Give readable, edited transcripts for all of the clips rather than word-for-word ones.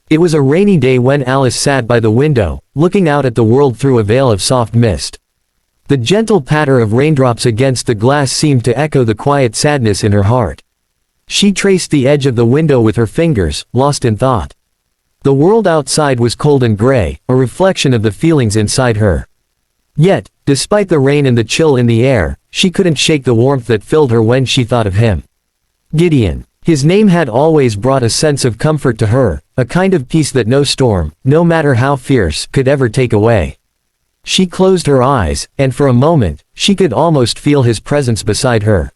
It was a rainy day when Alice sat by the window, looking out at the world through a veil of soft mist. The gentle patter of raindrops against the glass seemed to echo the quiet sadness in her heart. She traced the edge of the window with her fingers, lost in thought. The world outside was cold and gray, a reflection of the feelings inside her. Yet, despite the rain and the chill in the air, she couldn't shake the warmth that filled her when she thought of him. Gideon. His name had always brought a sense of comfort to her, a kind of peace that no storm, no matter how fierce, could ever take away. She closed her eyes, and for a moment, she could almost feel his presence beside her.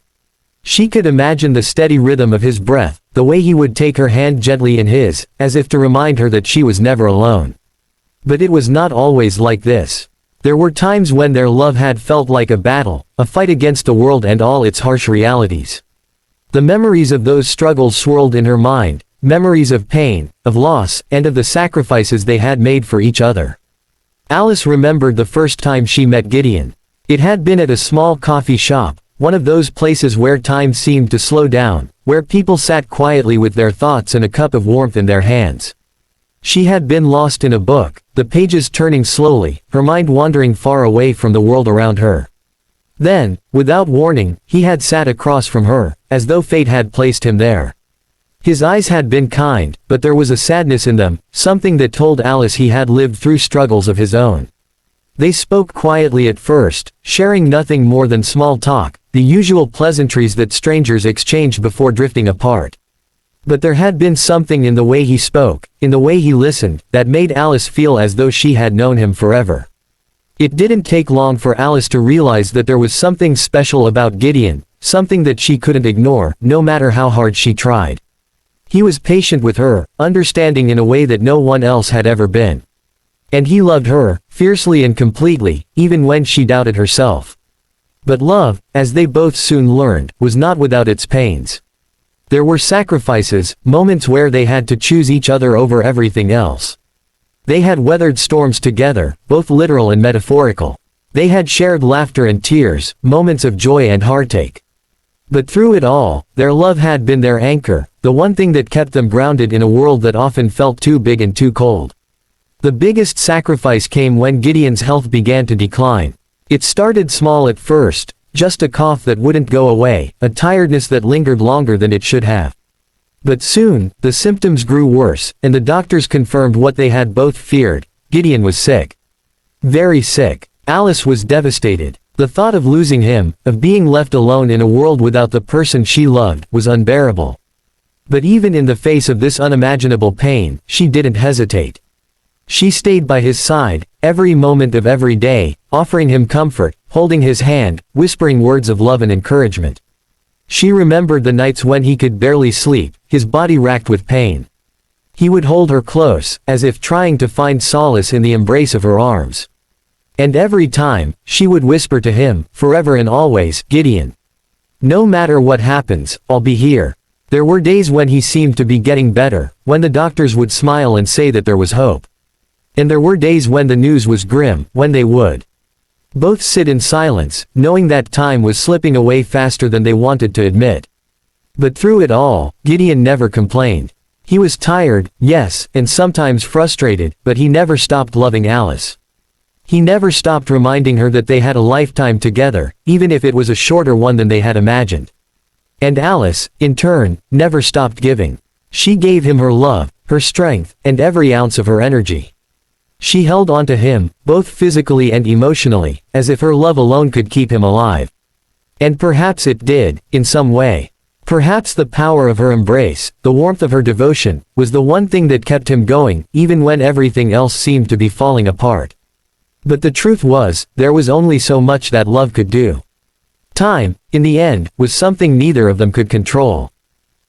She could imagine the steady rhythm of his breath, the way he would take her hand gently in his, as if to remind her that she was never alone. But it was not always like this. There were times when their love had felt like a battle, a fight against the world and all its harsh realities. The memories of those struggles swirled in her mind, memories of pain, of loss, and of the sacrifices they had made for each other. Alice remembered the first time she met Gideon. It had been at a small coffee shop, one of those places where time seemed to slow down, where people sat quietly with their thoughts and a cup of warmth in their hands. She had been lost in a book, the pages turning slowly, her mind wandering far away from the world around her. Then, without warning, he had sat across from her, as though fate had placed him there. His eyes had been kind, but there was a sadness in them, something that told Alice he had lived through struggles of his own. They spoke quietly at first, sharing nothing more than small talk, the usual pleasantries that strangers exchange before drifting apart. But there had been something in the way he spoke, in the way he listened, that made Alice feel as though she had known him forever. It didn't take long for Alice to realize that there was something special about Gideon, something that she couldn't ignore, no matter how hard she tried. He was patient with her, understanding in a way that no one else had ever been. And he loved her, fiercely and completely, even when she doubted herself. But love, as they both soon learned, was not without its pains. There were sacrifices, moments where they had to choose each other over everything else. They had weathered storms together, both literal and metaphorical. They had shared laughter and tears, moments of joy and heartache. But through it all, their love had been their anchor, the one thing that kept them grounded in a world that often felt too big and too cold. The biggest sacrifice came when Gideon's health began to decline. It started small at first, just a cough that wouldn't go away, a tiredness that lingered longer than it should have. But soon, the symptoms grew worse, and the doctors confirmed what they had both feared: Gideon was sick. Very sick. Alice was devastated. The thought of losing him, of being left alone in a world without the person she loved, was unbearable. But even in the face of this unimaginable pain, she didn't hesitate. She stayed by his side, every moment of every day, offering him comfort, holding his hand, whispering words of love and encouragement. She remembered the nights when he could barely sleep, his body racked with pain. He would hold her close, as if trying to find solace in the embrace of her arms. And every time, she would whisper to him, forever and always, Gideon. No matter what happens, I'll be here. There were days when he seemed to be getting better, when the doctors would smile and say that there was hope. And there were days when the news was grim, when they would both sit in silence, knowing that time was slipping away faster than they wanted to admit. But through it all, Gideon never complained. He was tired, yes, and sometimes frustrated, but he never stopped loving Alice. He never stopped reminding her that they had a lifetime together, even if it was a shorter one than they had imagined. And Alice, in turn, never stopped giving. She gave him her love, her strength, and every ounce of her energy. She held on to him, both physically and emotionally, as if her love alone could keep him alive. And perhaps it did, in some way. Perhaps the power of her embrace, the warmth of her devotion, was the one thing that kept him going, even when everything else seemed to be falling apart. But the truth was, there was only so much that love could do. Time, in the end, was something neither of them could control.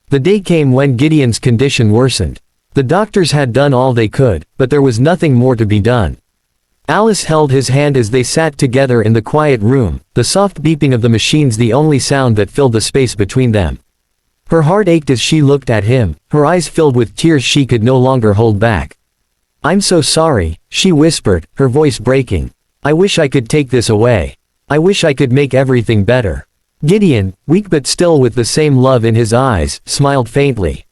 The day came when Gideon's condition worsened. The doctors had done all they could, but there was nothing more to be done. Alice held his hand as they sat together in the quiet room, the soft beeping of the machines the only sound that filled the space between them. Her heart ached as she looked at him, her eyes filled with tears she could no longer hold back. "I'm so sorry," she whispered, her voice breaking. "I wish I could take this away. I wish I could make everything better." Gideon, weak but still with the same love in his eyes, smiled faintly.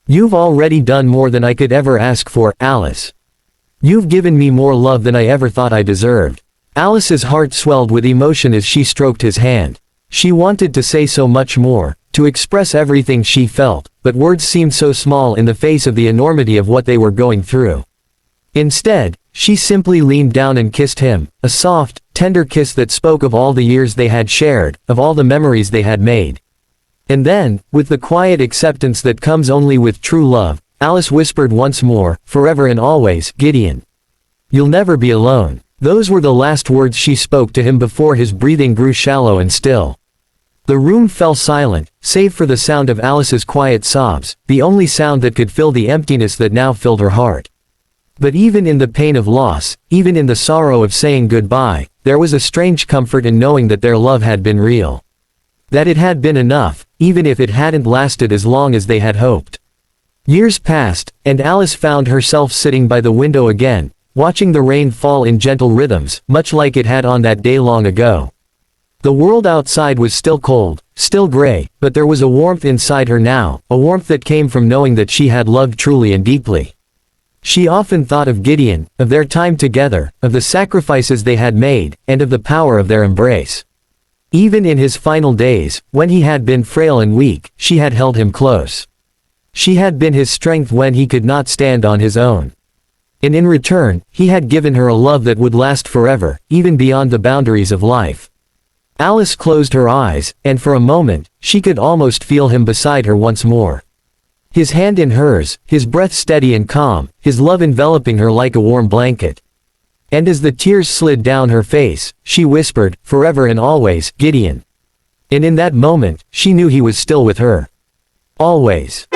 You've already done more than I could ever ask for, Alice. You've given me more love than I ever thought I deserved." Alice's heart swelled with emotion as she stroked his hand. She wanted to say so much more, to express everything she felt, but words seemed so small in the face of the enormity of what they were going through. Instead, she simply leaned down and kissed him, a soft, tender kiss that spoke of all the years they had shared, of all the memories they had made. And then, with the quiet acceptance that comes only with true love, Alice whispered once more, "Forever and always, Gideon. You'll never be alone." Those were the last words she spoke to him before his breathing grew shallow and still. The room fell silent, save for the sound of Alice's quiet sobs, the only sound that could fill the emptiness that now filled her heart. But even in the pain of loss, even in the sorrow of saying goodbye, there was a strange comfort in knowing that their love had been real. That it had been enough, even if it hadn't lasted as long as they had hoped. Years passed, and Alice found herself sitting by the window again, watching the rain fall in gentle rhythms, much like it had on that day long ago. The world outside was still cold, still gray, but there was a warmth inside her now, a warmth that came from knowing that she had loved truly and deeply. She often thought of Gideon, of their time together, of the sacrifices they had made, and of the power of their embrace. Even in his final days, when he had been frail and weak, she had held him close. She had been his strength when he could not stand on his own. And in return, he had given her a love that would last forever, even beyond the boundaries of life. Alice closed her eyes, and for a moment, she could almost feel him beside her once more. His hand in hers, his breath steady and calm, his love enveloping her like a warm blanket. And as the tears slid down her face, she whispered, "Forever and always, Gideon." And in that moment, she knew he was still with her. Always.